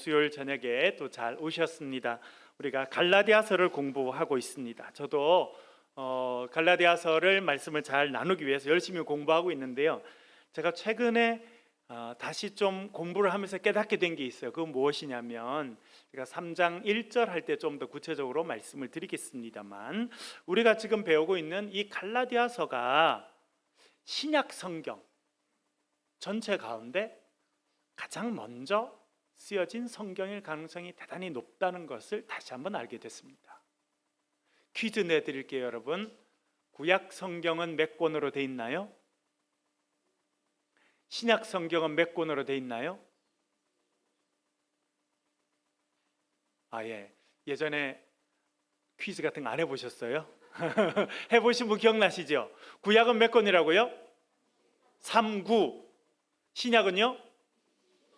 수요일 저녁에 또 잘 오셨습니다. 우리가 갈라디아서를 공부하고 있습니다. 저도 갈라디아서를 말씀을 잘 나누기 위해서 열심히 공부하고 있는데요. 제가 최근에 다시 좀 공부를 하면서 깨닫게 된 게 있어요. 그건 무엇이냐면 제가 3장 1절 할 때 좀 더 구체적으로 말씀을 드리겠습니다만, 우리가 지금 배우고 있는 이 갈라디아서가 신약 성경 전체 가운데 가장 먼저 쓰여진 성경일 가능성이 대단히 높다는 것을 다시 한번 알게 됐습니다. 퀴즈 내드릴게요, 여러분. 구약 성경은 몇 권으로 돼 있나요? 신약 성경은 몇 권으로 돼 있나요? 예전에 퀴즈 같은 거 안 해보셨어요? 해보신 분 기억나시죠? 구약은 몇 권이라고요? 3, 9. 신약은요?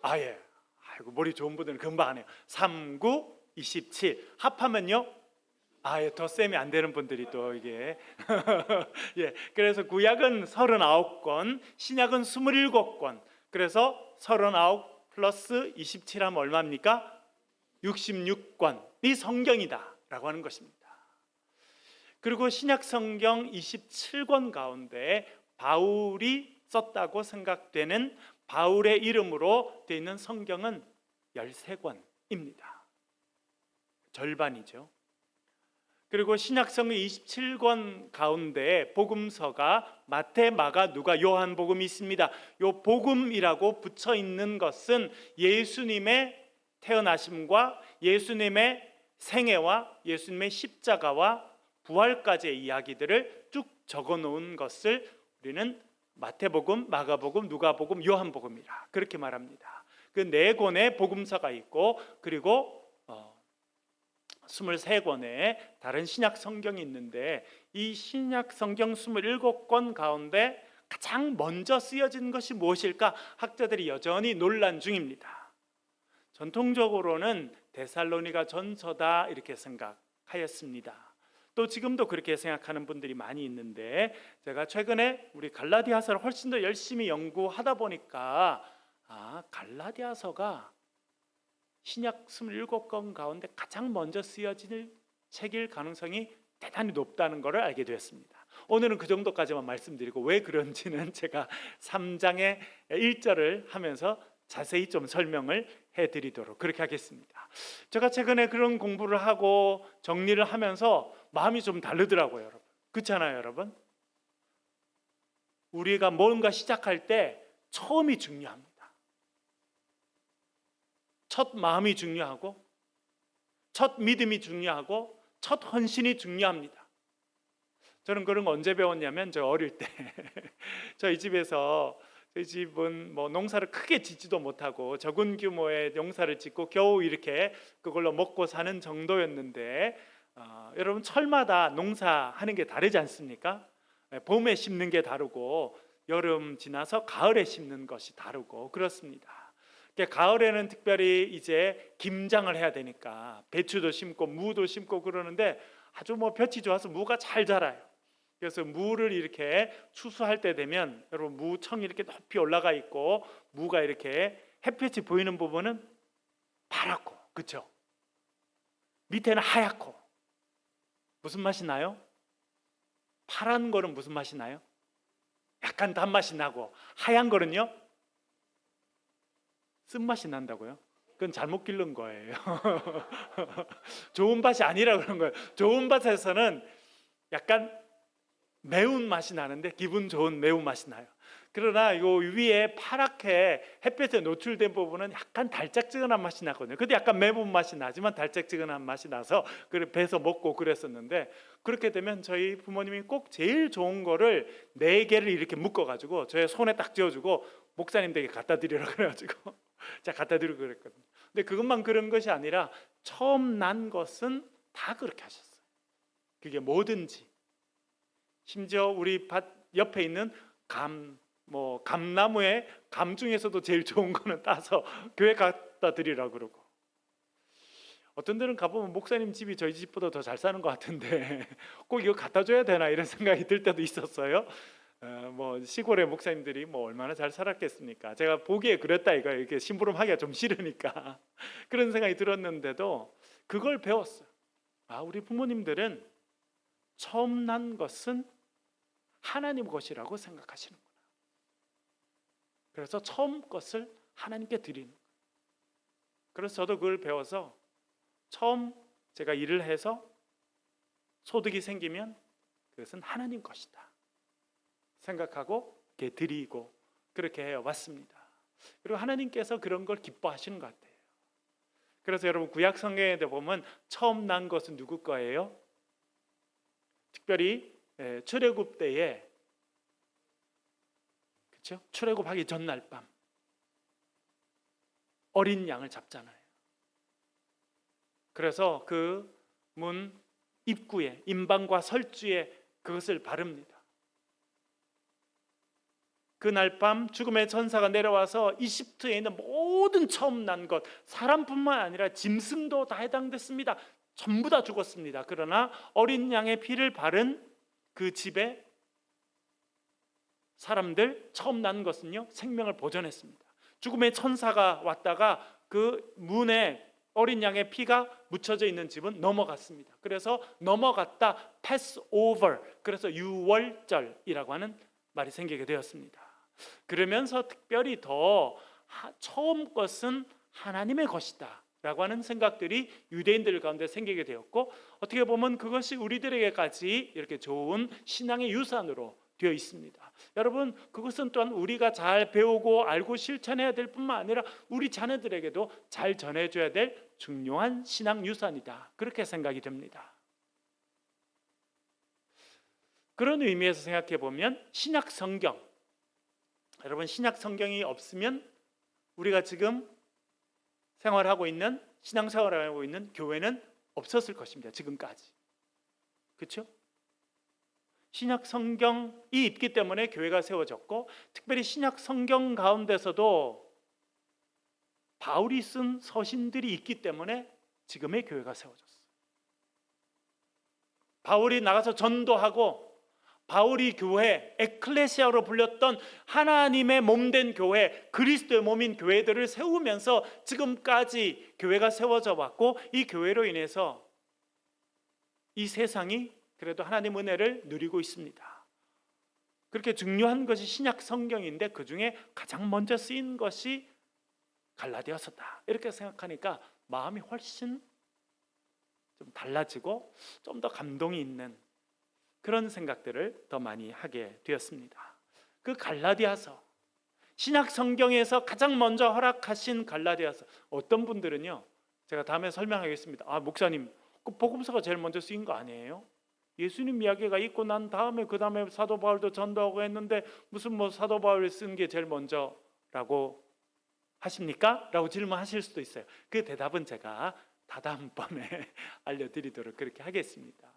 아이고, 머리 좋은 분들은 금방 안 해요. 3, 9, 27. 합하면요? 덧셈이 안 되는 분들이 또 이게 그래서 구약은 39권, 신약은 27권. 그래서 39 플러스 27 하면 얼마입니까? 66권이 성경이다 라고 하는 것입니다. 그리고 신약 성경 27권 가운데 바울이 썼다고 생각되는 바울의 이름으로 되어 있는 성경은 13권입니다. 절반이죠. 그리고 신약성경 27권 가운데 복음서가 마태, 마가, 누가, 요한복음이 있습니다. 요 복음이라고 붙여 있는 것은 예수님의 태어나심과 예수님의 생애와 예수님의 십자가와 부활까지의 이야기들을 쭉 적어 놓은 것을 우리는 마태복음, 마가복음, 누가복음, 요한복음이라 그렇게 말합니다. 그 네 권의 복음서가 있고, 그리고 23권의 다른 신약 성경이 있는데, 이 신약 성경 27권 가운데 가장 먼저 쓰여진 것이 무엇일까? 학자들이 여전히 논란 중입니다. 전통적으로는 데살로니가 전서다 이렇게 생각하였습니다. 또 지금도 그렇게 생각하는 분들이 많이 있는데, 제가 최근에 우리 갈라디아서를 훨씬 더 열심히 연구하다 보니까 갈라디아서가 신약 27권 가운데 가장 먼저 쓰여질 책일 가능성이 대단히 높다는 것을 알게 되었습니다. 오늘은 그 정도까지만 말씀드리고, 왜 그런지는 제가 3장의 1절을 하면서 자세히 좀 설명을 해드리도록 그렇게 하겠습니다. 제가 최근에 그런 공부를 하고 정리를 하면서 마음이 좀 다르더라고요, 여러분. 그렇잖아요, 여러분. 우리가 뭔가 시작할 때 처음이 중요합니다. 첫 마음이 중요하고, 첫 믿음이 중요하고, 첫 헌신이 중요합니다. 저는 그런 거 언제 배웠냐면, 저 어릴 때 저희 집에서, 저희 집은 농사를 크게 짓지도 못하고 적은 규모의 농사를 짓고 겨우 이렇게 그걸로 먹고 사는 정도였는데, 여러분 철마다 농사하는 게 다르지 않습니까? 봄에 심는 게 다르고 여름 지나서 가을에 심는 것이 다르고 그렇습니다. 가을에는 특별히 이제 김장을 해야 되니까 배추도 심고 무도 심고 그러는데, 아주 볕이 좋아서 무가 잘 자라요. 그래서 무를 이렇게 추수할 때 되면, 여러분 무청이 이렇게 높이 올라가 있고 무가 이렇게 햇볕이 보이는 부분은 파랗고, 그렇죠? 밑에는 하얗고. 무슨 맛이 나요? 파란 거는 무슨 맛이 나요? 약간 단맛이 나고, 하얀 거는요? 쓴맛이 난다고요? 그건 잘못 기른 거예요. 좋은 밭이 아니라 그런 거예요. 좋은 밭에서는 약간 매운 맛이 나는데 기분 좋은 매운맛이 나요. 그러나 요 위에 파랗게 햇볕에 노출된 부분은 약간 달짝지근한 맛이 나거든요. 근데 약간 매운 맛이 나지만 달짝지근한 맛이 나서 그래 배서 먹고 그랬었는데, 그렇게 되면 저희 부모님이 꼭 제일 좋은 거를 4개를 이렇게 묶어가지고 저의 손에 딱 쥐어주고 목사님 댁에 갖다 드리라 그래가지고 제가 갖다 드리고 그랬거든요. 근데 그것만 그런 것이 아니라 처음 난 것은 다 그렇게 하셨어요. 그게 뭐든지, 심지어 우리 밭 옆에 있는 감나무의 감 중에서도 제일 좋은 거는 따서 교회 갖다 드리라고 그러고, 어떤 데는 가보면 목사님 집이 저희 집보다 더 잘 사는 것 같은데 꼭 이거 갖다 줘야 되나 이런 생각이 들 때도 있었어요. 뭐 시골의 목사님들이 뭐 얼마나 잘 살았겠습니까? 제가 보기에 그랬다 이거 이렇게 심부름하기가 좀 싫으니까 그런 생각이 들었는데도 그걸 배웠어요. 우리 부모님들은 처음 난 것은 하나님 것이라고 생각하시는구나. 그래서 처음 것을 하나님께 드리는 거예요. 그래서 저도 그걸 배워서 처음 제가 일을 해서 소득이 생기면 그것은 하나님 것이다 생각하고 이렇게 드리고 그렇게 해왔습니다. 그리고 하나님께서 그런 걸 기뻐하시는 것 같아요. 그래서 여러분 구약 성경에 보면 처음 난 것은 누구 거예요? 특별히 출애굽 때에, 그렇죠? 출애굽하기 전날 밤 어린 양을 잡잖아요. 그래서 그 문 입구에 임방과 설주에 그것을 바릅니다. 그날 밤 죽음의 전사가 내려와서 이집트에 있는 모든 처음 난 것, 사람뿐만 아니라 짐승도 다 해당됐습니다. 전부 다 죽었습니다. 그러나 어린 양의 피를 바른 그 집에 사람들 처음 난 것은요 생명을 보존했습니다. 죽음의 천사가 왔다가 그 문에 어린 양의 피가 묻혀져 있는 집은 넘어갔습니다. 그래서 넘어갔다, pass over, 그래서 유월절이라고 하는 말이 생기게 되었습니다. 그러면서 특별히 더 처음 것은 하나님의 것이다 라고 하는 생각들이 유대인들 가운데 생기게 되었고, 어떻게 보면 그것이 우리들에게까지 이렇게 좋은 신앙의 유산으로 되어 있습니다. 여러분, 그것은 또한 우리가 잘 배우고 알고 실천해야 될 뿐만 아니라 우리 자녀들에게도 잘 전해줘야 될 중요한 신앙 유산이다, 그렇게 생각이 됩니다. 그런 의미에서 생각해 보면 신약 성경, 여러분 신약 성경이 없으면 우리가 지금 생활하고 있는, 신앙생활을 하고 있는 교회는 없었을 것입니다. 지금까지. 그렇죠? 신약 성경이 있기 때문에 교회가 세워졌고, 특별히 신약 성경 가운데서도 바울이 쓴 서신들이 있기 때문에 지금의 교회가 세워졌어요. 바울이 나가서 전도하고 바울이 교회, 에클레시아로 불렸던 하나님의 몸된 교회, 그리스도의 몸인 교회들을 세우면서 지금까지 교회가 세워져 왔고, 이 교회로 인해서 이 세상이 그래도 하나님 은혜를 누리고 있습니다. 그렇게 중요한 것이 신약 성경인데 그 중에 가장 먼저 쓰인 것이 갈라디아서다, 이렇게 생각하니까 마음이 훨씬 좀 달라지고 좀 더 감동이 있는 그런 생각들을 더 많이 하게 되었습니다. 그 갈라디아서, 신약 성경에서 가장 먼저 허락하신 갈라디아서, 어떤 분들은요, 제가 다음에 설명하겠습니다. 목사님, 그 복음서가 제일 먼저 쓰인 거 아니에요? 예수님 이야기가 있고 난 다음에 그 다음에 사도 바울도 전도하고 했는데 무슨 뭐 사도 바울이 쓴 게 제일 먼저라고 하십니까? 라고 질문하실 수도 있어요. 그 대답은 제가 다다음번에 알려드리도록 그렇게 하겠습니다.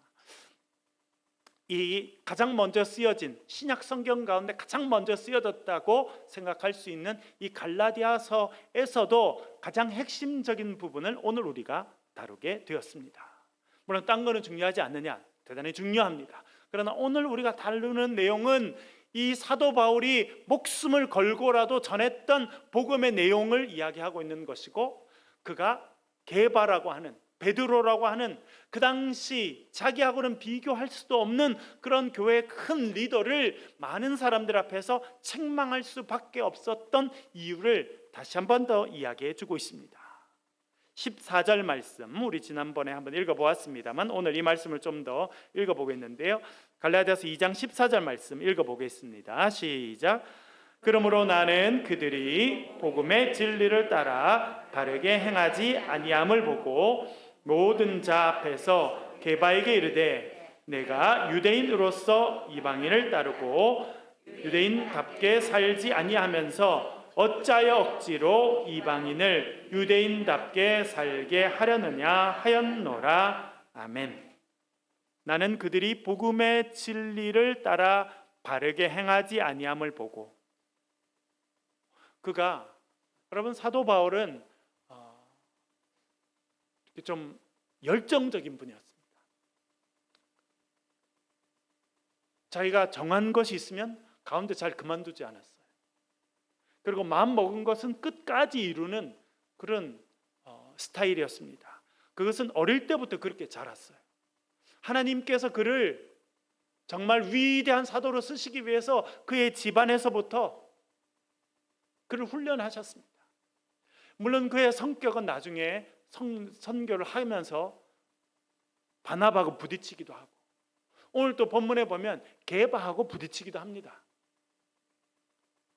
이 가장 먼저 쓰여진 신약 성경 가운데 가장 먼저 쓰여졌다고 생각할 수 있는 이 갈라디아서에서도 가장 핵심적인 부분을 오늘 우리가 다루게 되었습니다. 물론 딴 거는 중요하지 않느냐, 대단히 중요합니다. 그러나 오늘 우리가 다루는 내용은 이 사도 바울이 목숨을 걸고라도 전했던 복음의 내용을 이야기하고 있는 것이고, 그가 게바라고 하는, 베드로라고 하는 그 당시 자기하고는 비교할 수도 없는 그런 교회의 큰 리더를 많은 사람들 앞에서 책망할 수밖에 없었던 이유를 다시 한 번 더 이야기해 주고 있습니다. 14절 말씀, 우리 지난번에 한번 읽어보았습니다만 오늘 이 말씀을 좀 더 읽어보겠는데요. 갈라디아서 2장 14절 말씀 읽어보겠습니다. 시작. 그러므로 나는 그들이 복음의 진리를 따라 바르게 행하지 아니함을 보고 모든 자 앞에서 게바에게 이르되, 내가 유대인으로서 이방인을 따르고 유대인답게 살지 아니하면서 어찌하여 억지로 이방인을 유대인답게 살게 하려느냐 하였노라. 아멘. 나는 그들이 복음의 진리를 따라 바르게 행하지 아니함을 보고, 그가, 여러분 사도 바울은 좀 열정적인 분이었습니다. 자기가 정한 것이 있으면 가운데 잘 그만두지 않았어요. 그리고 마음 먹은 것은 끝까지 이루는 그런 스타일이었습니다. 그것은 어릴 때부터 그렇게 자랐어요. 하나님께서 그를 정말 위대한 사도로 쓰시기 위해서 그의 집안에서부터 그를 훈련하셨습니다. 물론 그의 성격은 나중에 선교를 하면서 바나바하고 부딪히기도 하고, 오늘 또 본문에 보면 게바하고 부딪히기도 합니다.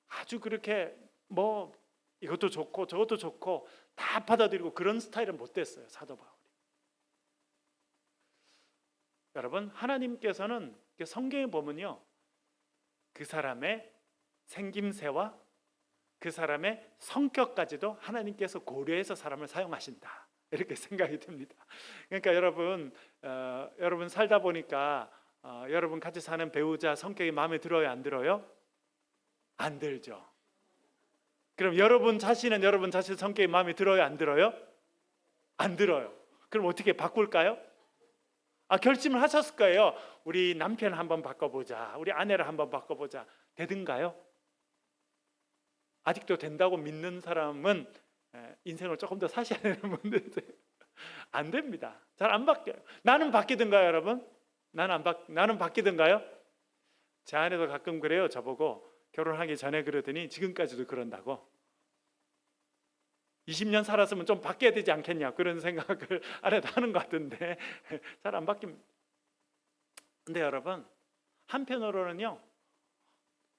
아주 그렇게 뭐 이것도 좋고 저것도 좋고 다 받아들이고 그런 스타일은 못 됐어요, 사도 바울이. 여러분, 하나님께서는 성경에 보면요, 그 사람의 생김새와 그 사람의 성격까지도 하나님께서 고려해서 사람을 사용하신다, 이렇게 생각이 듭니다. 그러니까 여러분 살다 보니까 여러분 같이 사는 배우자 성격이 마음에 들어요, 안 들어요? 안 들죠. 그럼 여러분 자신은 여러분 자신 성격이 마음에 들어요, 안 들어요? 안 들어요. 그럼 어떻게 바꿀까요? 결심을 하셨을 거예요. 우리 남편 한번 바꿔보자, 우리 아내를 한번 바꿔보자. 되든가요? 아직도 된다고 믿는 사람은 인생을 조금 더 사셔야 되는 분들 안 됩니다. 잘 안 바뀌어요. 나는 바뀌든가요, 여러분? 나는 바뀌든가요? 제 아내도 가끔 그래요. 저보고 결혼하기 전에 그러더니 지금까지도 그런다고. 20년 살았으면 좀 바뀌어야 되지 않겠냐, 그런 생각을 아내도 하는 것 같은데 잘 안 바뀝니다. 근데 여러분, 한편으로는요,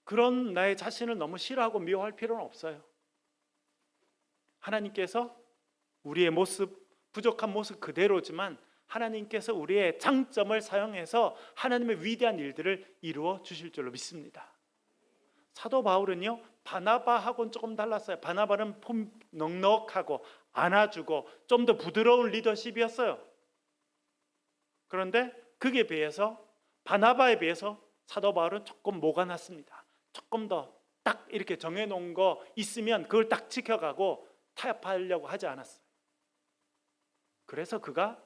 그런 나의 자신을 너무 싫어하고 미워할 필요는 없어요. 하나님께서 우리의 모습, 부족한 모습 그대로지만 하나님께서 우리의 장점을 사용해서 하나님의 위대한 일들을 이루어 주실 줄로 믿습니다. 사도 바울은요, 바나바하고는 조금 달랐어요. 바나바는 품 넉넉하고 안아주고 좀 더 부드러운 리더십이었어요. 그런데 그게 비해서, 바나바에 비해서 사도 바울은 조금 뭐가 났습니다. 조금 더 딱 이렇게 정해놓은 거 있으면 그걸 딱 지켜가고 타협하려고 하지 않았어요. 그래서 그가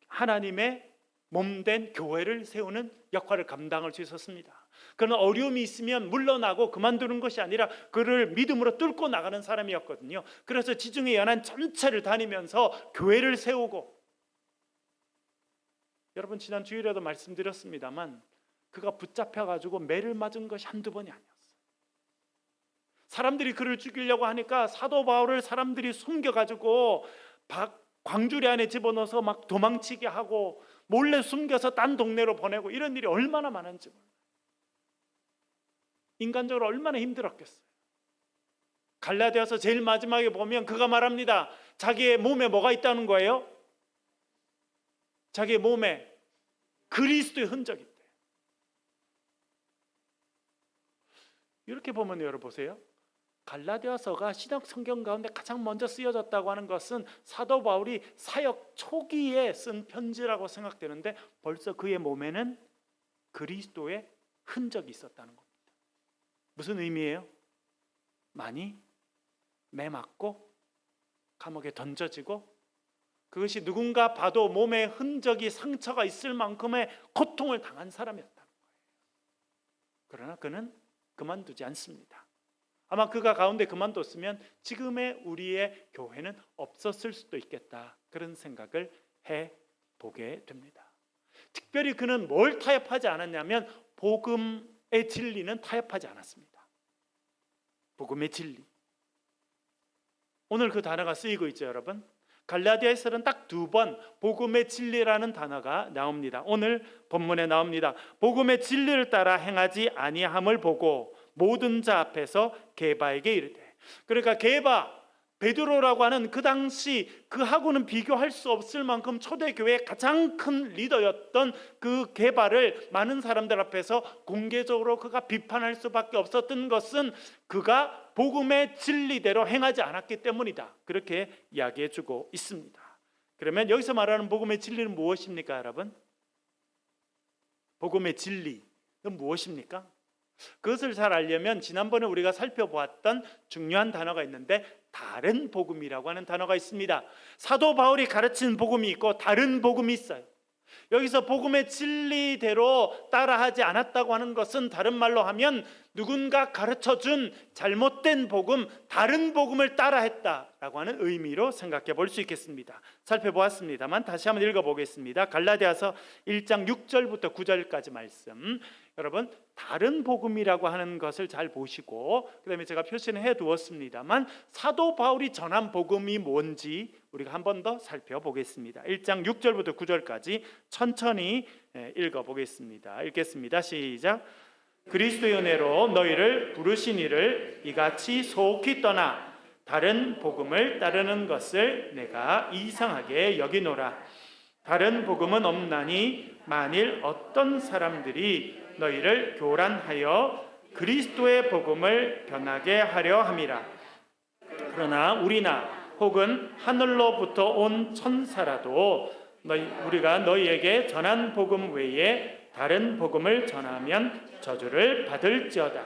하나님의 몸된 교회를 세우는 역할을 감당할 수 있었습니다. 그는 어려움이 있으면 물러나고 그만두는 것이 아니라 그를 믿음으로 뚫고 나가는 사람이었거든요. 그래서 지중해 연안 전체를 다니면서 교회를 세우고, 여러분 지난 주일에도 말씀드렸습니다만 그가 붙잡혀가지고 매를 맞은 것이 한두 번이 아니었어요. 사람들이 그를 죽이려고 하니까 사도 바울을 사람들이 숨겨가지고 광주리 안에 집어넣어서 막 도망치게 하고 몰래 숨겨서 딴 동네로 보내고, 이런 일이 얼마나 많은지 몰라요. 인간적으로 얼마나 힘들었겠어요. 갈라디아서 제일 마지막에 보면 그가 말합니다. 자기의 몸에 뭐가 있다는 거예요? 자기의 몸에 그리스도의 흔적이 있대요. 이렇게 보면 여러분 보세요. 갈라디아서가 신약 성경 가운데 가장 먼저 쓰여졌다고 하는 것은 사도 바울이 사역 초기에 쓴 편지라고 생각되는데 벌써 그의 몸에는 그리스도의 흔적이 있었다는 겁니다. 무슨 의미예요? 많이 매맞고 감옥에 던져지고, 그것이 누군가 봐도 몸에 흔적이, 상처가 있을 만큼의 고통을 당한 사람이었다는 거예요. 그러나 그는 그만두지 않습니다. 아마 그가 가운데 그만뒀으면 지금의 우리의 교회는 없었을 수도 있겠다, 그런 생각을 해보게 됩니다. 특별히 그는 뭘 타협하지 않았냐면 복음의 진리는 타협하지 않았습니다. 복음의 진리. 오늘 그 단어가 쓰이고 있죠, 여러분. 갈라디아에서는 딱 2번 복음의 진리라는 단어가 나옵니다. 오늘 본문에 나옵니다. 복음의 진리를 따라 행하지 아니함을 보고 모든 자 앞에서 게바에게 이르되. 그러니까 게바, 베드로라고 하는 그 당시 그하고는 비교할 수 없을 만큼 초대교회의 가장 큰 리더였던 그 게바를 많은 사람들 앞에서 공개적으로 그가 비판할 수밖에 없었던 것은 그가 복음의 진리대로 행하지 않았기 때문이다, 그렇게 이야기해 주고 있습니다. 그러면 여기서 말하는 복음의 진리는 무엇입니까, 여러분? 복음의 진리는 무엇입니까? 그것을 잘 알려면 지난번에 우리가 살펴보았던 중요한 단어가 있는데 다른 복음이라고 하는 단어가 있습니다. 사도 바울이 가르치는 복음이 있고 다른 복음이 있어요. 여기서 복음의 진리대로 따라하지 않았다고 하는 것은 다른 말로 하면 누군가 가르쳐준 잘못된 복음, 다른 복음을 따라했다라고 하는 의미로 생각해 볼 수 있겠습니다. 살펴보았습니다만 다시 한번 읽어보겠습니다. 갈라디아서 1장 6절부터 9절까지 말씀, 여러분 다른 복음이라고 하는 것을 잘 보시고 그 다음에 제가 표시는 해두었습니다만 사도 바울이 전한 복음이 뭔지 우리가 한 번 더 살펴보겠습니다. 1장 6절부터 9절까지 천천히 읽어보겠습니다. 읽겠습니다. 시작. 그리스도의 은혜로 너희를 부르신 이를 이같이 속히 떠나 다른 복음을 따르는 것을 내가 이상하게 여기노라. 다른 복음은 없나니 만일 어떤 사람들이 너희를 교란하여 그리스도의 복음을 변하게 하려 함이라. 그러나 우리나 혹은 하늘로부터 온 천사라도 우리가 너희에게 전한 복음 외에 다른 복음을 전하면 저주를 받을지어다.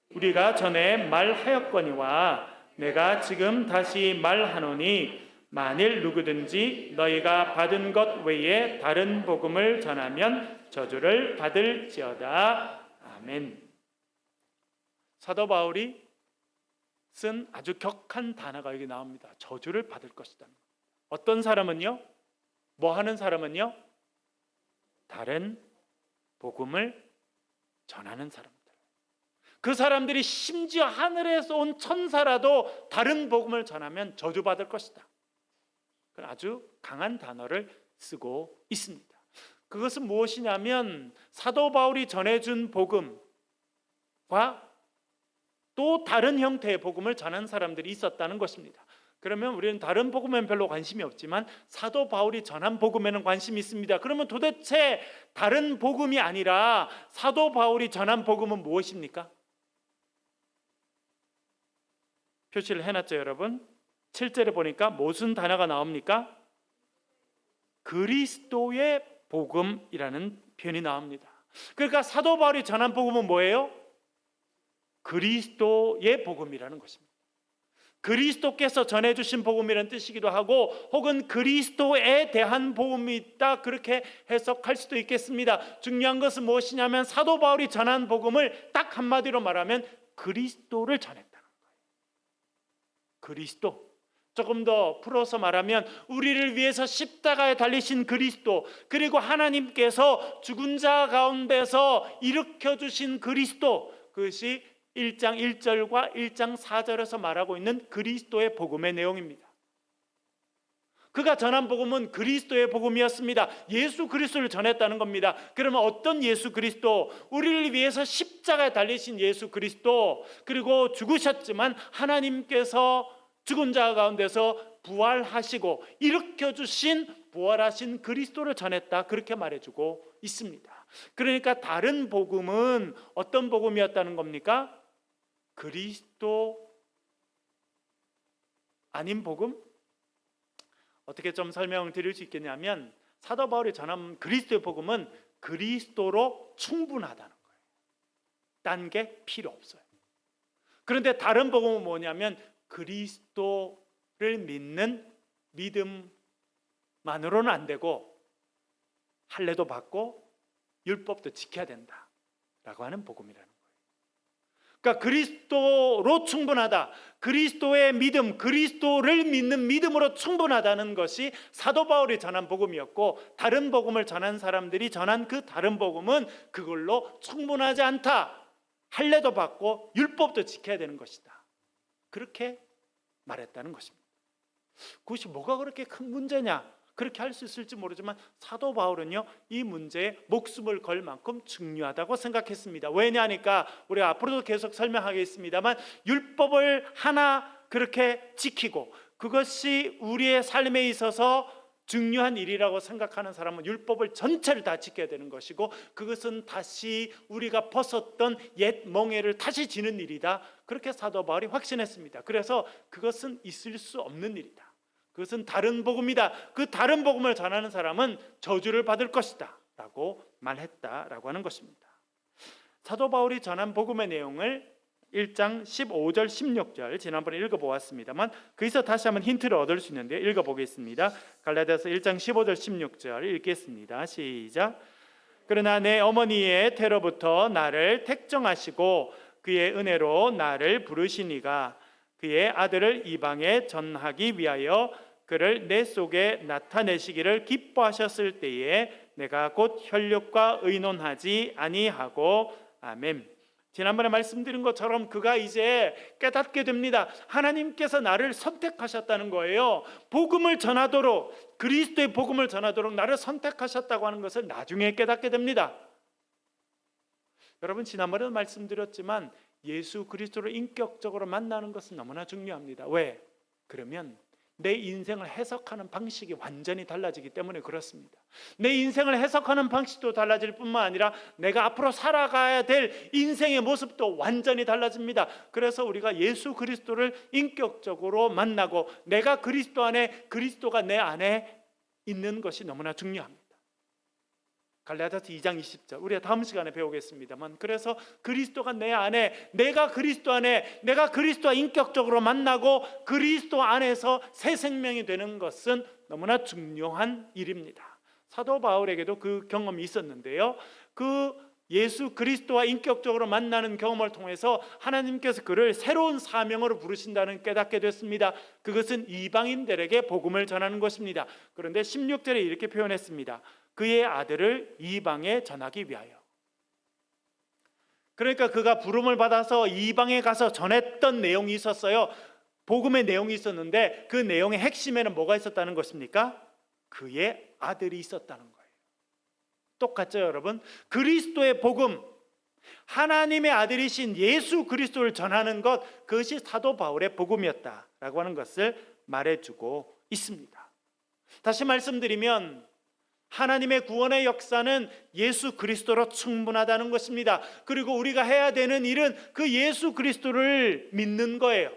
우리가 전에 말하였거니와 내가 지금 다시 말하노니 만일 누구든지 너희가 받은 것 외에 다른 복음을 전하면 저주를 받을지어다. 아멘. 사도 바울이 쓴 아주 격한 단어가 여기 나옵니다. 저주를 받을 것이다. 어떤 사람은요? 뭐 하는 사람은요? 다른 복음을 전하는 사람들. 그 사람들이 심지어 하늘에서 온 천사라도 다른 복음을 전하면 저주받을 것이다. 아주 강한 단어를 쓰고 있습니다. 그것은 무엇이냐면 사도 바울이 전해준 복음과 또 다른 형태의 복음을 전한 사람들이 있었다는 것입니다. 그러면 우리는 다른 복음에는 별로 관심이 없지만 사도 바울이 전한 복음에는 관심이 있습니다. 그러면 도대체 다른 복음이 아니라 사도 바울이 전한 복음은 무엇입니까? 표시를 해놨죠, 여러분? 7절에 보니까 무슨 단어가 나옵니까? 그리스도의 복음이라는 표현이 나옵니다. 그러니까 사도 바울이 전한 복음은 뭐예요? 그리스도의 복음이라는 것입니다. 그리스도께서 전해주신 복음이라는 뜻이기도 하고 혹은 그리스도에 대한 복음이 있다, 그렇게 해석할 수도 있겠습니다. 중요한 것은 무엇이냐면 사도 바울이 전한 복음을 딱 한마디로 말하면 그리스도를 전했다는 거예요. 그리스도. 조금 더 풀어서 말하면 우리를 위해서 십자가에 달리신 그리스도, 그리고 하나님께서 죽은 자 가운데서 일으켜 주신 그리스도, 그것이 1장 1절과 1장 4절에서 말하고 있는 그리스도의 복음의 내용입니다. 그가 전한 복음은 그리스도의 복음이었습니다. 예수 그리스도를 전했다는 겁니다. 그러면 어떤 예수 그리스도? 우리를 위해서 십자가에 달리신 예수 그리스도, 그리고 죽으셨지만 하나님께서 죽은 자 가운데서 부활하시고 일으켜 주신 부활하신 그리스도를 전했다, 그렇게 말해주고 있습니다. 그러니까 다른 복음은 어떤 복음이었다는 겁니까? 그리스도 아닌 복음? 어떻게 좀 설명을 드릴 수 있겠냐면 사도 바울이 전한 그리스도의 복음은 그리스도로 충분하다는 거예요. 딴 게 필요 없어요. 그런데 다른 복음은 뭐냐면 그리스도를 믿는 믿음만으로는 안 되고 할례도 받고 율법도 지켜야 된다라고 하는 복음이라는 거예요. 그러니까 그리스도로 충분하다, 그리스도의 믿음, 그리스도를 믿는 믿음으로 충분하다는 것이 사도 바울이 전한 복음이었고, 다른 복음을 전한 사람들이 전한 그 다른 복음은 그걸로 충분하지 않다, 할례도 받고 율법도 지켜야 되는 것이다, 그렇게 말했다는 것입니다. 그것이 뭐가 그렇게 큰 문제냐, 그렇게 할 수 있을지 모르지만 사도 바울은요, 이 문제에 목숨을 걸 만큼 중요하다고 생각했습니다. 왜냐하니까 우리가 앞으로도 계속 설명하겠습니다만 율법을 하나 그렇게 지키고 그것이 우리의 삶에 있어서 중요한 일이라고 생각하는 사람은 율법을 전체를 다 지켜야 되는 것이고, 그것은 다시 우리가 벗었던 옛 멍에를 다시 지는 일이다, 그렇게 사도 바울이 확신했습니다. 그래서 그것은 있을 수 없는 일이다, 그것은 다른 복음이다, 그 다른 복음을 전하는 사람은 저주를 받을 것이다 라고 말했다라고 하는 것입니다. 사도 바울이 전한 복음의 내용을 1장 15절 16절 지난번에 읽어보았습니다만 거기서 다시 한번 힌트를 얻을 수 있는데 읽어보겠습니다. 갈라디아서 1장 15절 16절 읽겠습니다. 시작. 그러나 내 어머니의 태로부터 나를 택정하시고 그의 은혜로 나를 부르시니가 그의 아들을 이방에 전하기 위하여 그를 내 속에 나타내시기를 기뻐하셨을 때에 내가 곧 혈육과 의논하지 아니하고. 아멘. 지난번에 말씀드린 것처럼 그가 이제 깨닫게 됩니다. 하나님께서 나를 선택하셨다는 거예요. 복음을 전하도록, 그리스도의 복음을 전하도록 나를 선택하셨다고 하는 것을 나중에 깨닫게 됩니다. 여러분, 지난번에도 말씀드렸지만 예수 그리스도를 인격적으로 만나는 것은 너무나 중요합니다. 왜? 그러면 내 인생을 해석하는 방식이 완전히 달라지기 때문에 그렇습니다. 내 인생을 해석하는 방식도 달라질 뿐만 아니라 내가 앞으로 살아가야 될 인생의 모습도 완전히 달라집니다. 그래서 우리가 예수 그리스도를 인격적으로 만나고 내가 그리스도 안에, 그리스도가 내 안에 있는 것이 너무나 중요합니다. 갈라디아서 2장 20절 우리가 다음 시간에 배우겠습니다만, 그래서 그리스도가 내 안에, 내가 그리스도 안에, 내가 그리스도와 인격적으로 만나고 그리스도 안에서 새 생명이 되는 것은 너무나 중요한 일입니다. 사도 바울에게도 그 경험이 있었는데요, 그 예수 그리스도와 인격적으로 만나는 경험을 통해서 하나님께서 그를 새로운 사명으로 부르신다는 깨닫게 됐습니다. 그것은 이방인들에게 복음을 전하는 것입니다. 그런데 16절에 이렇게 표현했습니다. 그의 아들을 이방에 전하기 위하여. 그러니까 그가 부름을 받아서 이방에 가서 전했던 내용이 있었어요. 복음의 내용이 있었는데 그 내용의 핵심에는 뭐가 있었다는 것입니까? 그의 아들이 있었다는 거예요. 똑같죠, 여러분? 그리스도의 복음, 하나님의 아들이신 예수 그리스도를 전하는 것, 그것이 사도 바울의 복음이었다라고 하는 것을 말해주고 있습니다. 다시 말씀드리면 하나님의 구원의 역사는 예수 그리스도로 충분하다는 것입니다. 그리고 우리가 해야 되는 일은 그 예수 그리스도를 믿는 거예요.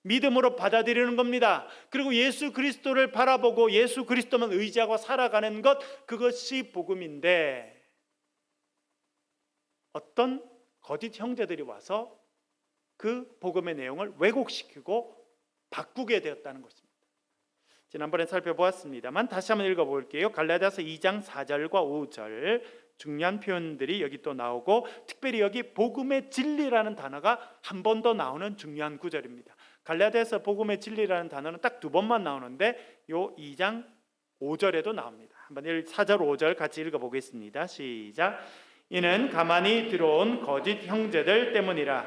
믿음으로 받아들이는 겁니다. 그리고 예수 그리스도를 바라보고 예수 그리스도만 의지하고 살아가는 것, 그것이 복음인데 어떤 거짓 형제들이 와서 그 복음의 내용을 왜곡시키고 바꾸게 되었다는 것입니다. 지난번에 살펴보았습니다만 다시 한번 읽어볼게요. 갈라디아서 2장 4절과 5절 중요한 표현들이 여기 또 나오고, 특별히 여기 복음의 진리라는 단어가 한 번 더 나오는 중요한 구절입니다. 갈라디아서 복음의 진리라는 단어는 딱 2번만 나오는데 요 2장 5절에도 나옵니다. 한번 4절 5절 같이 읽어보겠습니다. 시작. 이는 가만히 들어온 거짓 형제들 때문이라.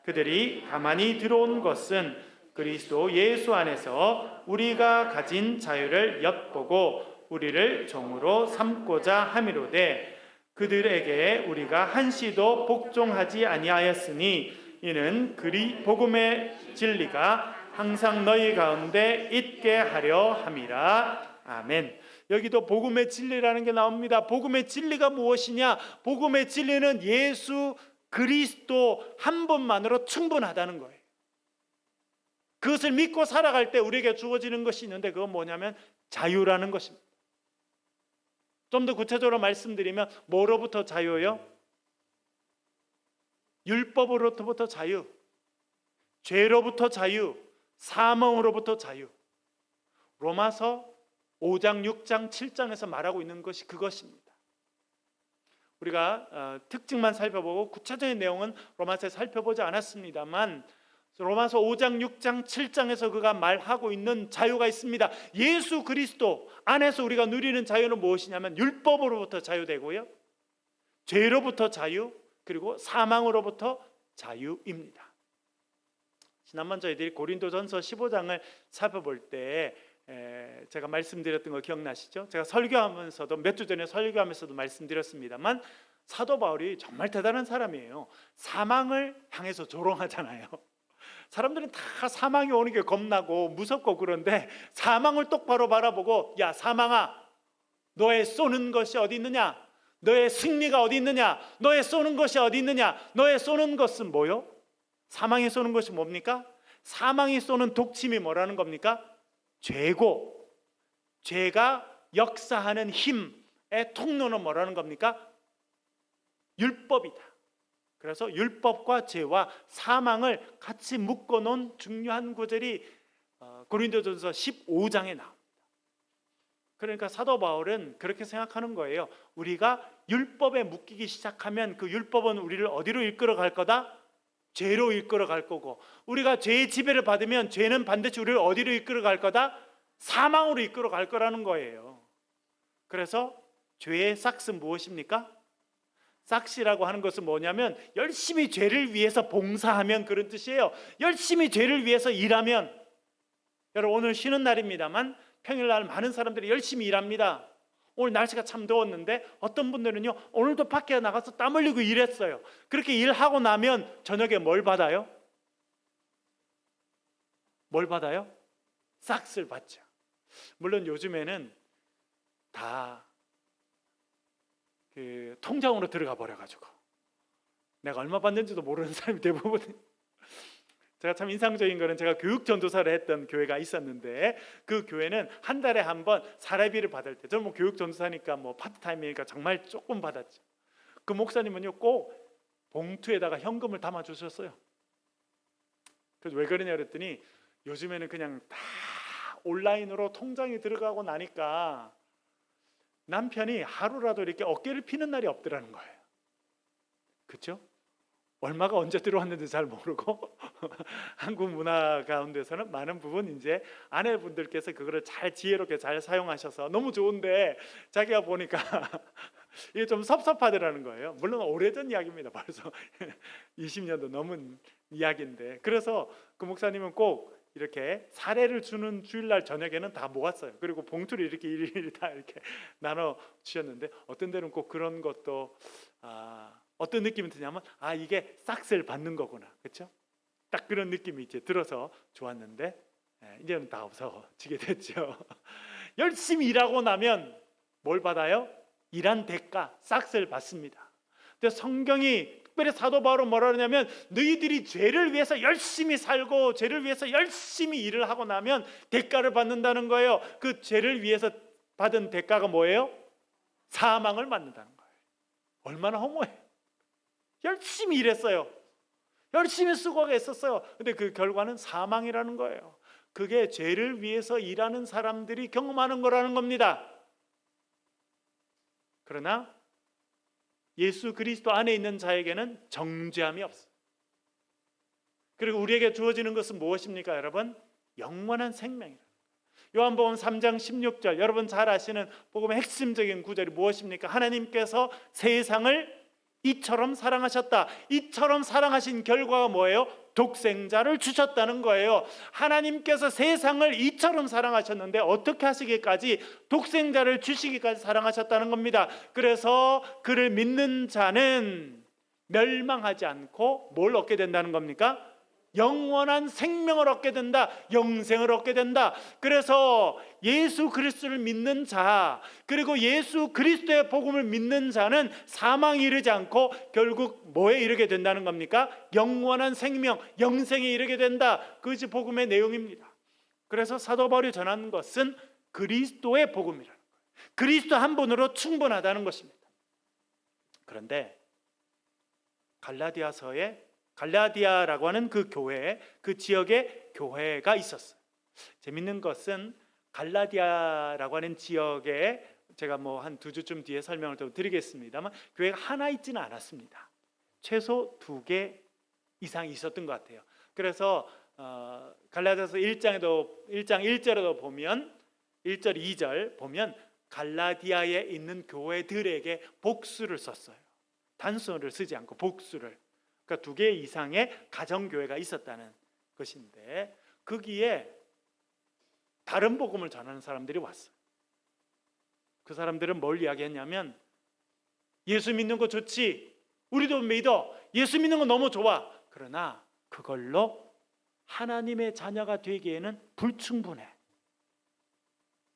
그들이 가만히 들어온 것은 그리스도 예수 안에서 우리가 가진 자유를 엿보고 우리를 종으로 삼고자 함이로되, 그들에게 우리가 한시도 복종하지 아니하였으니 이는 그리 복음의 진리가 항상 너희 가운데 있게 하려 함이라. 아멘. 여기도 복음의 진리라는 게 나옵니다. 복음의 진리가 무엇이냐? 복음의 진리는 예수 그리스도 한 분만으로 충분하다는 거예요. 그것을 믿고 살아갈 때 우리에게 주어지는 것이 있는데, 그건 뭐냐면 자유라는 것입니다. 좀 더 구체적으로 말씀드리면 뭐로부터 자유요? 율법으로부터 자유, 죄로부터 자유, 사망으로부터 자유. 로마서 5장, 6장, 7장에서 말하고 있는 것이 그것입니다. 우리가 특징만 살펴보고 구체적인 내용은 로마서에 살펴보지 않았습니다만, 로마서 5장, 6장, 7장에서 그가 말하고 있는 자유가 있습니다. 예수 그리스도 안에서 우리가 누리는 자유는 무엇이냐면 율법으로부터 자유되고요, 죄로부터 자유, 그리고 사망으로부터 자유입니다. 지난번 저희들이 고린도전서 15장을 살펴볼 때 제가 말씀드렸던 거 기억나시죠? 제가 설교하면서도, 몇 주 전에 설교하면서도 말씀드렸습니다만, 사도 바울이 정말 대단한 사람이에요. 사망을 향해서 조롱하잖아요. 사람들은 다 사망이 오는 게 겁나고 무섭고 그런데 사망을 똑바로 바라보고, 야 사망아, 너의 쏘는 것이 어디 있느냐? 너의 승리가 어디 있느냐? 너의 쏘는 것이 어디 있느냐? 너의 쏘는 것은 뭐요? 사망이 쏘는 것이 뭡니까? 사망이 쏘는 독침이 뭐라는 겁니까? 죄고, 죄가 역사하는 힘의 통로는 뭐라는 겁니까? 율법이다. 그래서 율법과 죄와 사망을 같이 묶어놓은 중요한 구절이 고린도전서 15장에 나옵니다. 그러니까 사도 바울은 그렇게 생각하는 거예요. 우리가 율법에 묶이기 시작하면 그 율법은 우리를 어디로 이끌어 갈 거다? 죄로 이끌어 갈 거고, 우리가 죄의 지배를 받으면 죄는 반드시 우리를 어디로 이끌어 갈 거다? 사망으로 이끌어 갈 거라는 거예요. 그래서 죄의 싹은 무엇입니까? 싹이라고 하는 것은 뭐냐면 열심히 죄를 위해서 봉사하면 그런 뜻이에요. 열심히 죄를 위해서 일하면. 여러분, 오늘 쉬는 날입니다만 평일날 많은 사람들이 열심히 일합니다. 오늘 날씨가 참 더웠는데 어떤 분들은요, 오늘도 밖에 나가서 땀 흘리고 일했어요. 그렇게 일하고 나면 저녁에 뭘 받아요? 뭘 받아요? 싹을 받죠. 물론 요즘에는 다 그 통장으로 들어가 버려가지고 내가 얼마 받는지도 모르는 사람이 대부분. 제가 참 인상적인 거는, 제가 교육 전도사를 했던 교회가 있었는데 그 교회는 한 달에 한 번 사례비를 받을 때, 저는 뭐 교육 전도사니까 뭐 파트타임이니까 정말 조금 받았죠. 그 목사님은요, 꼭 봉투에다가 현금을 담아 주셨어요. 그래서 왜 그러냐 그랬더니 요즘에는 그냥 다 온라인으로 통장에 들어가고 나니까 남편이 하루라도 이렇게 어깨를 피는 날이 없더라는 거예요. 그렇죠? 얼마가 언제 들어왔는지 잘 모르고 한국 문화 가운데서는 많은 부분 이제 아내분들께서 그거를 잘 지혜롭게 잘 사용하셔서 너무 좋은데, 자기가 보니까 이게 좀 섭섭하더라는 거예요. 물론 오래전 이야기입니다. 벌써 20년도 넘은 이야기인데, 그래서 그 목사님은 꼭 이렇게 사례를 주는 주일날 저녁에는 다 모았어요. 그리고 봉투를 이렇게 일일이 다 이렇게 나눠 주셨는데, 어떤 데는 꼭 그런 것도 어떤 느낌이 드냐면, 이게 싹을 받는 거구나, 그렇죠? 딱 그런 느낌이 이제 들어서 좋았는데, 이제는 다 없어지게 됐죠. 열심히 일하고 나면 뭘 받아요? 일한 대가, 싹을 받습니다. 근데 성경이 특별히 사도 바울은 뭐라 그러냐면, 너희들이 죄를 위해서 열심히 살고 죄를 위해서 열심히 일을 하고 나면 대가를 받는다는 거예요. 그 죄를 위해서 받은 대가가 뭐예요? 사망을 받는다는 거예요. 얼마나 허무해요. 열심히 일했어요. 열심히 수고가 있었어요. 근데 그 결과는 사망이라는 거예요. 그게 죄를 위해서 일하는 사람들이 경험하는 거라는 겁니다. 그러나 예수 그리스도 안에 있는 자에게는 정죄함이 없어요. 그리고 우리에게 주어지는 것은 무엇입니까, 여러분? 영원한 생명이에요. 요한복음 3장 16절, 여러분 잘 아시는 복음의 핵심적인 구절이 무엇입니까? 하나님께서 세상을 이처럼 사랑하셨다. 이처럼 사랑하신 결과가 뭐예요? 독생자를 주셨다는 거예요. 하나님께서 세상을 이처럼 사랑하셨는데 어떻게 하시기까지 독생자를 주시기까지 사랑하셨다는 겁니다. 그래서 그를 믿는 자는 멸망하지 않고 뭘 얻게 된다는 겁니까? 영원한 생명을 얻게 된다. 영생을 얻게 된다. 그래서 예수 그리스도를 믿는 자, 그리고 예수 그리스도의 복음을 믿는 자는 사망에 이르지 않고 결국 뭐에 이르게 된다는 겁니까? 영원한 생명, 영생에 이르게 된다. 그것이 복음의 내용입니다. 그래서 사도 바울이 전하는 것은 그리스도의 복음이라는 거예요. 그리스도 한 분으로 충분하다는 것입니다. 그런데 갈라디아라고 하는 그 교회, 그 지역에 교회가 있었어요. 재밌는 것은 갈라디아라고 하는 지역에 제가 뭐 한 2주쯤 뒤에 설명을 좀 드리겠습니다만, 교회가 하나 있지는 않았습니다. 최소 2개 이상 있었던 것 같아요. 그래서 갈라디아서 1장 1절에도 보면, 1절 2절 보면 갈라디아에 있는 교회들에게 복수를 썼어요. 단수를 쓰지 않고 복수를. 그러니까 2개 이상의 가정교회가 있었다는 것인데, 거기에 다른 복음을 전하는 사람들이 왔어요. 그 사람들은 뭘 이야기했냐면, 예수 믿는 거 좋지, 우리도 믿어, 예수 믿는 거 너무 좋아, 그러나 그걸로 하나님의 자녀가 되기에는 불충분해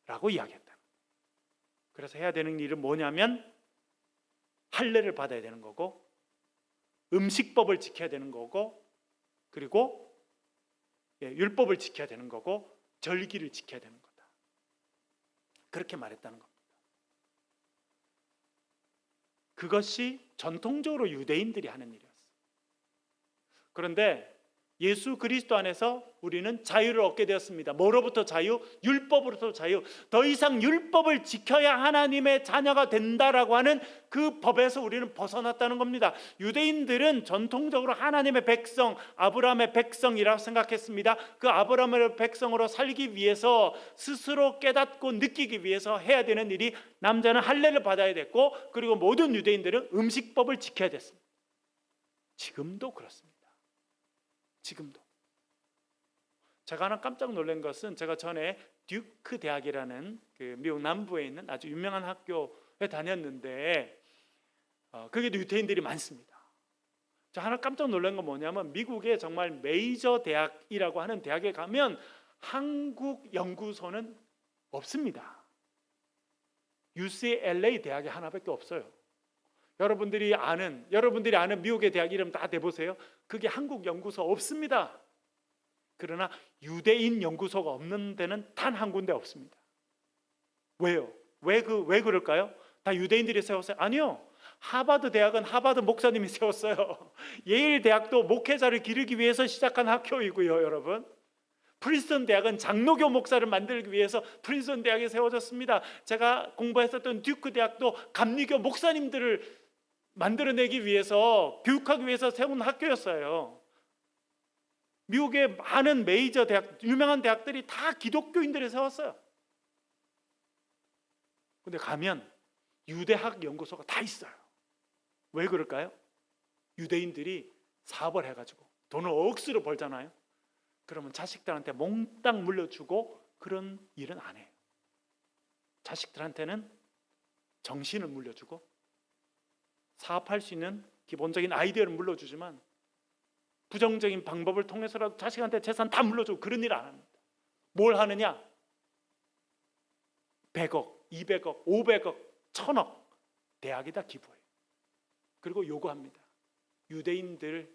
라고 이야기했다. 그래서 해야 되는 일은 뭐냐면 할례를 받아야 되는 거고, 음식법을 지켜야 되는 거고, 그리고 율법을 지켜야 되는 거고, 절기를 지켜야 되는 거다. 그렇게 말했다는 겁니다. 그것이 전통적으로 유대인들이 하는 일이었어요. 그런데 예수 그리스도 안에서 우리는 자유를 얻게 되었습니다. 뭐로부터 자유? 율법으로부터 자유. 더 이상 율법을 지켜야 하나님의 자녀가 된다라고 하는 그 법에서 우리는 벗어났다는 겁니다. 유대인들은 전통적으로 하나님의 백성, 아브라함의 백성이라고 생각했습니다. 그 아브라함의 백성으로 살기 위해서 스스로 깨닫고 느끼기 위해서 해야 되는 일이, 남자는 할례를 받아야 됐고, 그리고 모든 유대인들은 음식법을 지켜야 됐습니다. 지금도 그렇습니다. 지금도. 제가 하나 깜짝 놀란 것은, 제가 전에 듀크 대학이라는 그 미국 남부에 있는 아주 유명한 학교에 다녔는데 거기도 유대인들이 많습니다. 저 하나 깜짝 놀란 건 뭐냐면, 미국의 정말 메이저 대학이라고 하는 대학에 가면 한국 연구소는 없습니다. UCLA 대학이 하나밖에 없어요. 여러분들이 아는 미국의 대학 이름 다 대보세요. 그게 한국 연구소 없습니다. 그러나 유대인 연구소가 없는 데는 단 한 군데 없습니다. 왜요? 왜 그럴까요? 다 유대인들이 세웠어요? 아니요. 하버드 대학은 하버드 목사님이 세웠어요. 예일 대학도 목회자를 기르기 위해서 시작한 학교이고요, 여러분. 프린스턴 대학은 장로교 목사를 만들기 위해서 프린스턴 대학이 세워졌습니다. 제가 공부했었던 듀크 대학도 감리교 목사님들을 만들어내기 위해서, 교육하기 위해서 세운 학교였어요. 미국의 많은 메이저 대학, 유명한 대학들이 다 기독교인들이 세웠어요. 근데 가면 유대학 연구소가 다 있어요. 왜 그럴까요? 유대인들이 사업을 해가지고 돈을 억수로 벌잖아요. 그러면 자식들한테 몽땅 물려주고 그런 일은 안 해요. 자식들한테는 정신을 물려주고 사업할 수 있는 기본적인 아이디어를 물려주지만, 부정적인 방법을 통해서라도 자식한테 재산 다 물려주고 그런 일 안 합니다. 뭘 하느냐? 100억, 200억, 500억, 1000억 대학에다 기부해요. 그리고 요구합니다. 유대인들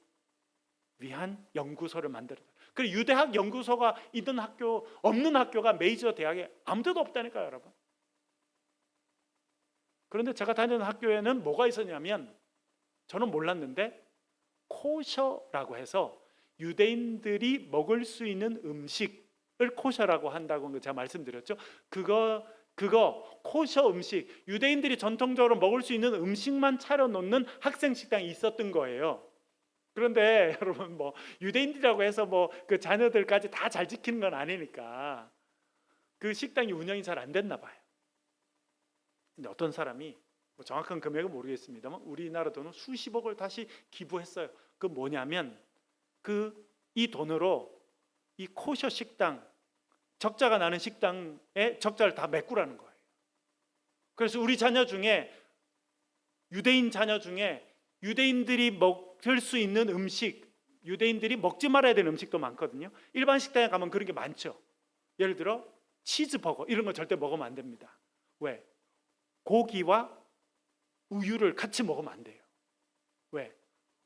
위한 연구소를 만들어요. 그리고 유대학 연구소가 있는 학교, 없는 학교가 메이저 대학에 아무 데도 없다니까요, 여러분. 그런데 제가 다니는 학교에는 뭐가 있었냐면, 저는 몰랐는데 코셔라고 해서 유대인들이 먹을 수 있는 음식을 코셔라고 한다고 제가 말씀드렸죠. 그거 코셔 음식, 유대인들이 전통적으로 먹을 수 있는 음식만 차려놓는 학생 식당이 있었던 거예요. 그런데 여러분, 뭐 유대인들이라고 해서 뭐 그 자녀들까지 다 잘 지키는 건 아니니까 그 식당이 운영이 잘 안 됐나 봐요. 근데 어떤 사람이, 뭐 정확한 금액은 모르겠습니다만 우리나라 돈은 수십억을 다시 기부했어요. 그 뭐냐면, 이 돈으로 이 코셔 식당, 적자가 나는 식당에 적자를 다 메꾸라는 거예요. 그래서 우리 자녀 중에, 유대인 자녀 중에 유대인들이 먹을 수 있는 음식, 유대인들이 먹지 말아야 되는 음식도 많거든요. 일반 식당에 가면 그런 게 많죠. 예를 들어 치즈버거 이런 거 절대 먹으면 안 됩니다. 왜? 고기와 우유를 같이 먹으면 안 돼요. 왜?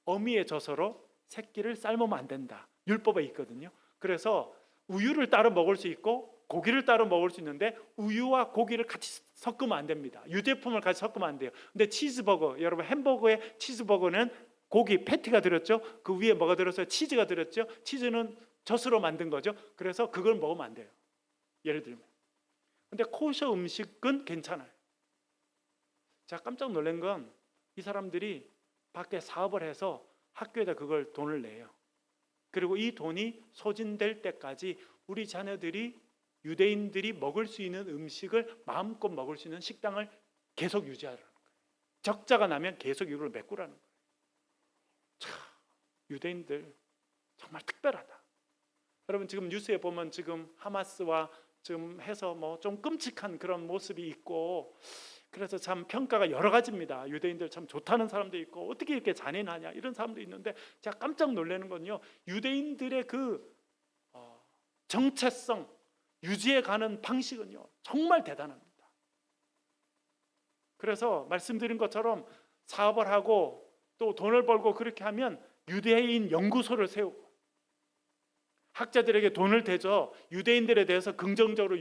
어미의 젖어로 새끼를 삶으면 안 된다. 율법에 있거든요. 그래서 우유를 따로 먹을 수 있고 고기를 따로 먹을 수 있는데 우유와 고기를 같이 섞으면 안 됩니다. 유제품을 같이 섞으면 안 돼요. 근데 치즈버거, 여러분 햄버거의 치즈버거는 고기 패티가 들었죠. 그 위에 뭐가 들었어요? 치즈가 들었죠. 치즈는 젖으로 만든 거죠. 그래서 그걸 먹으면 안 돼요. 예를 들면. 근데 코셔 음식은 괜찮아요. 제가 깜짝 놀란 건, 이 사람들이 밖에 사업을 해서 학교에다 그걸 돈을 내요. 그리고 이 돈이 소진될 때까지 우리 자녀들이, 유대인들이 먹을 수 있는 음식을 마음껏 먹을 수 있는 식당을 계속 유지하라는 거예요. 적자가 나면 계속 이걸 메꾸라는 거예요. 참, 유대인들 정말 특별하다. 여러분, 지금 뉴스에 보면 지금 하마스와 지금 해서 뭐 좀 끔찍한 그런 모습이 있고, 그래서 참 평가가 여러 가지입니다. 유대인들 참 좋다는 사람도 있고, 어떻게 이렇게 잔인하냐 이런 사람도 있는데, 제가 깜짝 놀라는 건요, 유대인들의 그 정체성 유지해 가는 방식은요 정말 대단합니다. 그래서 말씀드린 것처럼 사업을 하고 또 돈을 벌고 그렇게 하면 유대인 연구소를 세우고 학자들에게 돈을 대줘 유대인들에 대해서 긍정적으로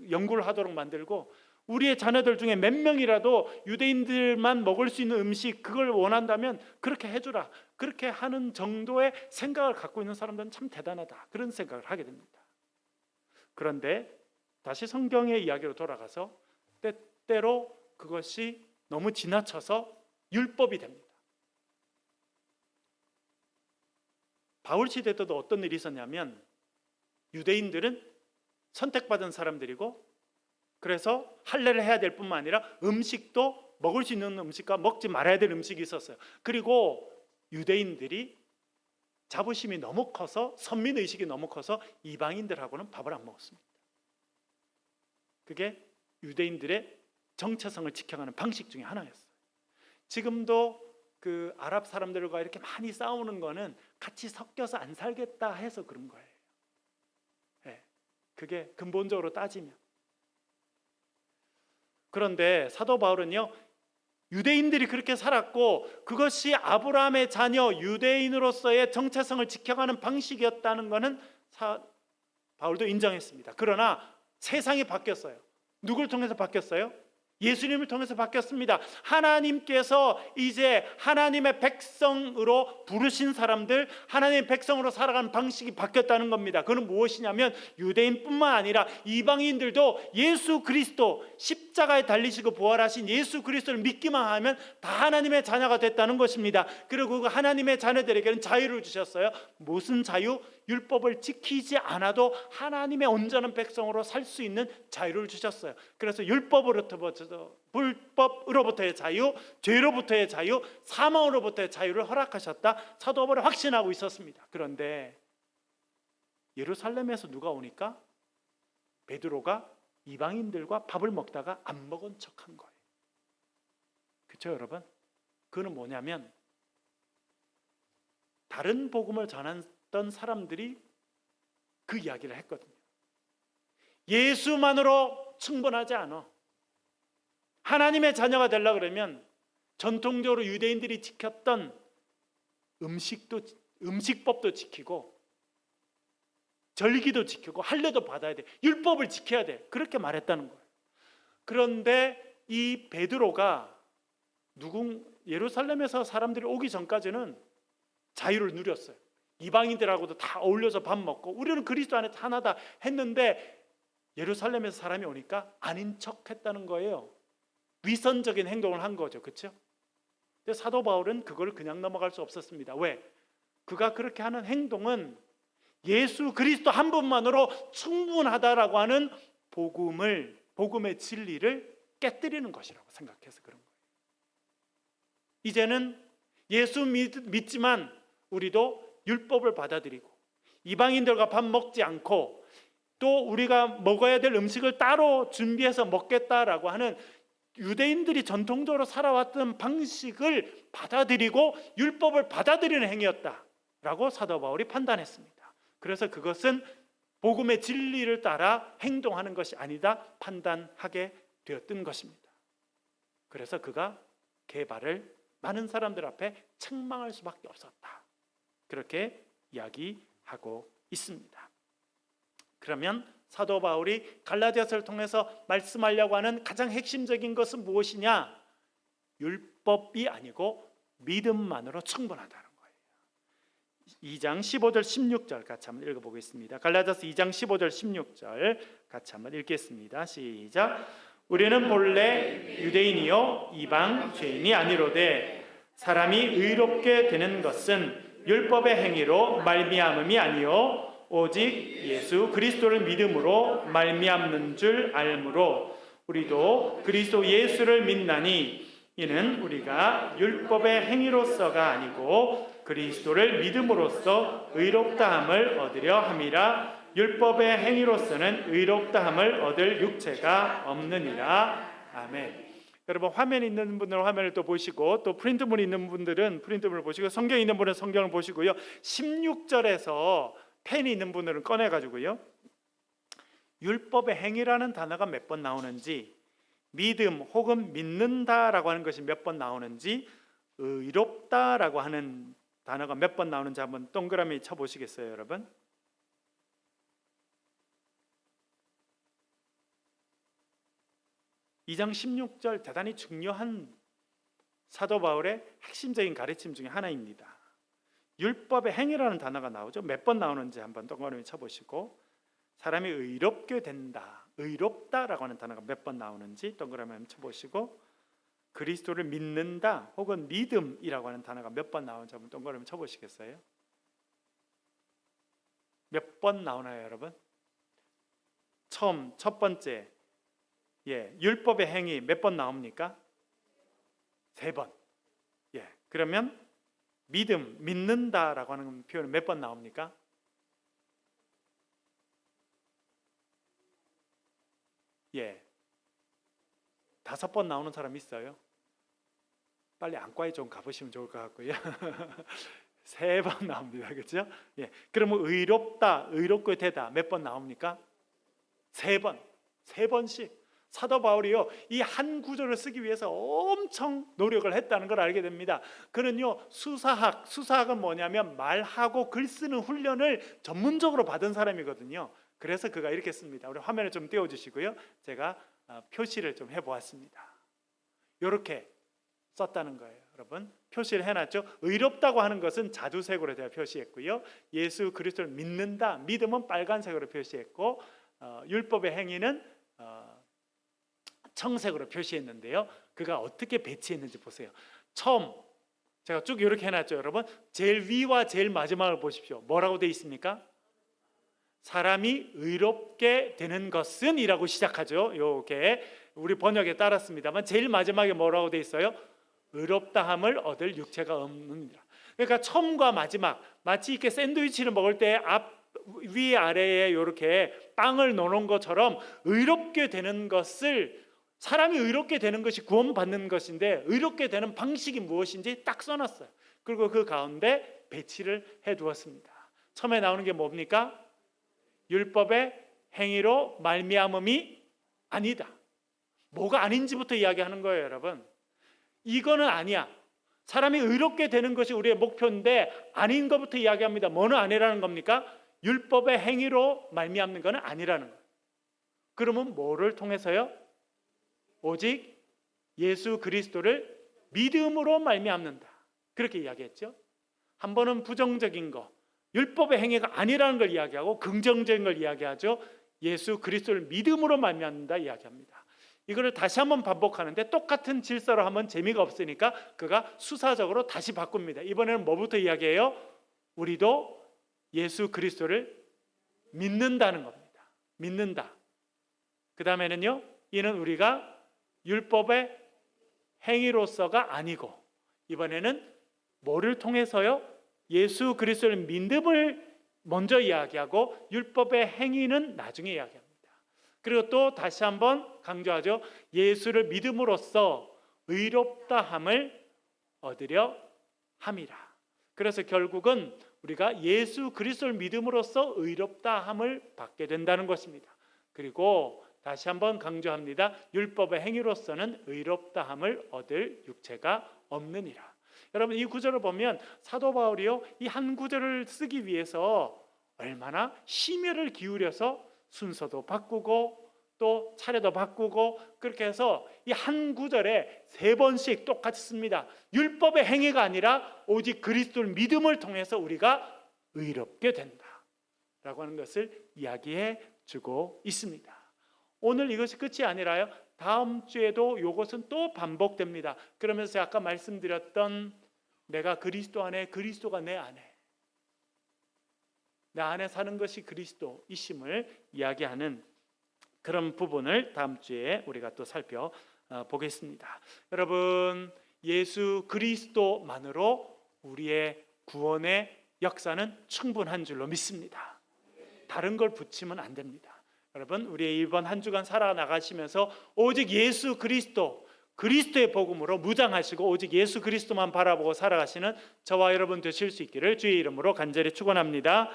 연구를 하도록 만들고, 우리의 자녀들 중에 몇 명이라도 유대인들만 먹을 수 있는 음식 그걸 원한다면 그렇게 해주라, 그렇게 하는 정도의 생각을 갖고 있는 사람들은 참 대단하다, 그런 생각을 하게 됩니다. 그런데 다시 성경의 이야기로 돌아가서 때때로 그것이 너무 지나쳐서 율법이 됩니다. 바울 시대 때도 어떤 일이 있었냐면 유대인들은 선택받은 사람들이고 그래서 할례를 해야 될 뿐만 아니라 음식도 먹을 수 있는 음식과 먹지 말아야 될 음식이 있었어요. 그리고 유대인들이 자부심이 너무 커서, 선민의식이 너무 커서 이방인들하고는 밥을 안 먹었습니다. 그게 유대인들의 정체성을 지켜가는 방식 중에 하나였어요. 지금도 그 아랍 사람들과 이렇게 많이 싸우는 거는 같이 섞여서 안 살겠다 해서 그런 거예요. 네, 그게 근본적으로 따지면. 그런데 사도 바울은요, 유대인들이 그렇게 살았고 그것이 아브라함의 자녀 유대인으로서의 정체성을 지켜가는 방식이었다는 것은 바울도 인정했습니다. 그러나 세상이 바뀌었어요. 누굴 통해서 바뀌었어요? 예수님을 통해서 바뀌었습니다. 하나님께서 이제 하나님의 백성으로 부르신 사람들, 하나님의 백성으로 살아가는 방식이 바뀌었다는 겁니다. 그건 무엇이냐면 유대인뿐만 아니라 이방인들도 예수 그리스도, 십자가에 달리시고 부활하신 예수 그리스도를 믿기만 하면 다 하나님의 자녀가 됐다는 것입니다. 그리고 그 하나님의 자녀들에게는 자유를 주셨어요. 무슨 자유? 율법을 지키지 않아도 하나님의 온전한 백성으로 살 수 있는 자유를 주셨어요. 그래서 불법으로부터의 자유, 죄로부터의 자유, 사망으로부터의 자유를 허락하셨다, 사도 바울이 확신하고 있었습니다. 그런데 예루살렘에서 누가 오니까 베드로가 이방인들과 밥을 먹다가 안 먹은 척한 거예요. 그렇죠, 여러분? 그는 뭐냐면 다른 복음을 전했던 사람들이 그 이야기를 했거든요. 예수만으로 충분하지 않아. 하나님의 자녀가 되려고 그러면 전통적으로 유대인들이 지켰던 음식법도 지키고 절기도 지키고 할례도 받아야 돼. 율법을 지켜야 돼. 그렇게 말했다는 거예요. 그런데 이 베드로가 예루살렘에서 사람들이 오기 전까지는 자유를 누렸어요. 이방인들하고도 다 어울려서 밥 먹고 우리는 그리스도 안에 하나다 했는데 예루살렘에서 사람이 오니까 아닌 척 했다는 거예요. 위선적인 행동을 한 거죠. 그렇죠? 근데 사도 바울은 그걸 그냥 넘어갈 수 없었습니다. 왜? 그가 그렇게 하는 행동은 예수 그리스도 한 분만으로 충분하다라고 하는 복음의 진리를 깨뜨리는 것이라고 생각해서 그런 거예요. 이제는 예수 믿지만 우리도 율법을 받아들이고 이방인들과 밥 먹지 않고 또 우리가 먹어야 될 음식을 따로 준비해서 먹겠다라고 하는 유대인들이 전통적으로 살아왔던 방식을 받아들이고 율법을 받아들이는 행위였다라고 사도 바울이 판단했습니다. 그래서 그것은 복음의 진리를 따라 행동하는 것이 아니다 판단하게 되었던 것입니다. 그래서 그가 개발을 많은 사람들 앞에 책망할 수밖에 없었다. 그렇게 이야기하고 있습니다. 그러면 사도 바울이 갈라디아서를 통해서 말씀하려고 하는 가장 핵심적인 것은 무엇이냐? 율법이 아니고 믿음만으로 충분하다는 거예요. 2장 15절 16절 같이 한번 읽어보겠습니다. 갈라디아서 2장 15절 16절 같이 한번 읽겠습니다. 시작. 우리는 본래 유대인이요 이방 죄인이 아니로되 사람이 의롭게 되는 것은 율법의 행위로 말미암음이 아니요 오직 예수 그리스도를 믿음으로 말미암는 줄 알므로 우리도 그리스도 예수를 믿나니 이는 우리가 율법의 행위로서가 아니고 그리스도를 믿음으로써 의롭다함을 얻으려 함이라. 율법의 행위로서는 의롭다함을 얻을 육체가 없느니라. 아멘. 여러분 화면에 있는 분들은 화면을 또 보시고 또 프린트물이 있는 분들은 프린트물을 보시고 성경이 있는 분은 성경을 보시고요. 16절에서 펜이 있는 분들은 꺼내가지고요. 율법의 행위라는 단어가 몇 번 나오는지, 믿음 혹은 믿는다라고 하는 것이 몇 번 나오는지, 의롭다라고 하는 단어가 몇 번 나오는지 한번 동그라미 쳐보시겠어요, 여러분? 2장 16절 대단히 중요한 사도 바울의 핵심적인 가르침 중에 하나입니다. 율법의 행위라는 단어가 나오죠. 몇 번 나오는지 한번 동그라미 쳐보시고, 사람이 의롭게 된다, 의롭다라고 하는 단어가 몇 번 나오는지 동그라미 한번 쳐보시고, 그리스도를 믿는다 혹은 믿음이라고 하는 단어가 몇 번 나오는지 한번 동그라미 쳐보시겠어요? 몇 번 나오나요, 여러분? 처음 첫 번째, 율법의 행위 몇 번 나옵니까? 3번. 그러면 믿음, 믿는다라고 하는 표현은 몇 번 나옵니까? 5번 나오는 사람 있어요? 빨리 안과에 좀 가보시면 좋을 것 같고요. 3번 나옵니다. 그렇죠? 그러면 의롭다, 의롭게 되다 몇 번 나옵니까? 3번. 3번씩. 사도 바울이요, 이 한 구절을 쓰기 위해서 엄청 노력을 했다는 걸 알게 됩니다. 그는요, 수사학은 뭐냐면 말하고 글 쓰는 훈련을 전문적으로 받은 사람이거든요. 그래서 그가 이렇게 씁니다. 우리 화면에 좀 띄워주시고요. 제가 표시를 좀 해보았습니다. 이렇게 썼다는 거예요. 여러분, 표시를 해놨죠. 의롭다고 하는 것은 자주색으로 제가 표시했고요, 예수 그리스도를 믿는다, 믿음은 빨간색으로 표시했고, 율법의 행위는 청색으로 표시했는데요, 그가 어떻게 배치했는지 보세요. 처음 제가 쭉 이렇게 해놨죠. 여러분, 제일 위와 제일 마지막을 보십시오. 뭐라고 되어 있습니까? 사람이 의롭게 되는 것은 이라고 시작하죠. 이렇게 우리 번역에 따랐습니다만 제일 마지막에 뭐라고 되어 있어요? 의롭다함을 얻을 육체가 없느니라. 그러니까 처음과 마지막, 마치 이렇게 샌드위치를 먹을 때 위 아래에 이렇게 빵을 넣어놓은 것처럼 의롭게 되는 것을, 사람이 의롭게 되는 것이 구원받는 것인데 의롭게 되는 방식이 무엇인지 딱 써놨어요. 그리고 그 가운데 배치를 해두었습니다. 처음에 나오는 게 뭡니까? 율법의 행위로 말미암음이 아니다. 뭐가 아닌지부터 이야기하는 거예요, 여러분. 이거는 아니야. 사람이 의롭게 되는 것이 우리의 목표인데 아닌 것부터 이야기합니다. 뭐는 아니라는 겁니까? 율법의 행위로 말미암는 것은 아니라는 거예요. 그러면 뭐를 통해서요? 오직 예수 그리스도를 믿음으로 말미암는다. 그렇게 이야기했죠. 한 번은 부정적인 거, 율법의 행위가 아니라는 걸 이야기하고, 긍정적인 걸 이야기하죠. 예수 그리스도를 믿음으로 말미암는다 이야기합니다. 이거를 다시 한번 반복하는데 똑같은 질서로 하면 재미가 없으니까 그가 수사적으로 다시 바꿉니다. 이번에는 뭐부터 이야기해요? 우리도 예수 그리스도를 믿는다는 겁니다. 믿는다. 그 다음에는요, 이는 우리가 율법의 행위로서가 아니고, 이번에는 뭐를 통해서요? 예수 그리스도를 믿음을 먼저 이야기하고 율법의 행위는 나중에 이야기합니다. 그리고 또 다시 한번 강조하죠. 예수를 믿음으로써 의롭다함을 얻으려 함이라. 그래서 결국은 우리가 예수 그리스도를 믿음으로써 의롭다함을 받게 된다는 것입니다. 그리고 다시 한번 강조합니다. 율법의 행위로서는 의롭다함을 얻을 육체가 없느니라. 여러분, 이 구절을 보면 사도 바울이요, 이 한 구절을 쓰기 위해서 얼마나 심혈을 기울여서 순서도 바꾸고 또 차례도 바꾸고, 그렇게 해서 이 한 구절에 3번씩 똑같이 씁니다. 율법의 행위가 아니라 오직 그리스도를 믿음을 통해서 우리가 의롭게 된다라고 하는 것을 이야기해 주고 있습니다. 오늘 이것이 끝이 아니라요, 다음 주에도 이것은 또 반복됩니다. 그러면서 아까 말씀드렸던 내가 그리스도 안에, 그리스도가 내 안에 사는 것이 그리스도이심을 이야기하는 그런 부분을 다음 주에 우리가 또 살펴보겠습니다. 여러분, 예수 그리스도만으로 우리의 구원의 역사는 충분한 줄로 믿습니다. 다른 걸 붙이면 안 됩니다. 여러분, 우리 이번 한 주간 살아나가시면서 오직 예수 그리스도의 복음으로 무장하시고 오직 예수 그리스도만 바라보고 살아가시는 저와 여러분 되실 수 있기를 주의 이름으로 간절히 축원합니다.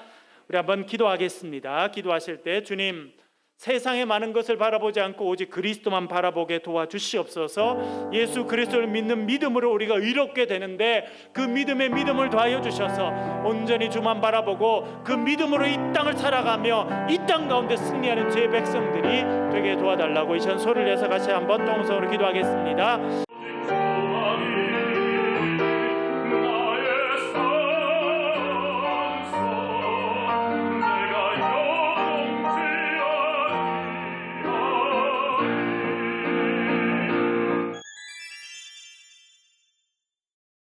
우리 한번 기도하겠습니다. 기도하실 때 주님, 세상의 많은 것을 바라보지 않고 오직 그리스도만 바라보게 도와주시옵소서. 예수 그리스도를 믿는 믿음으로 우리가 의롭게 되는데 그 믿음에 믿음을 더하여 주셔서 온전히 주만 바라보고 그 믿음으로 이 땅을 살아가며 이 땅 가운데 승리하는 주의 백성들이 되게 도와달라고 이 시간 소리를 내서 같이 한번 동성으로 기도하겠습니다.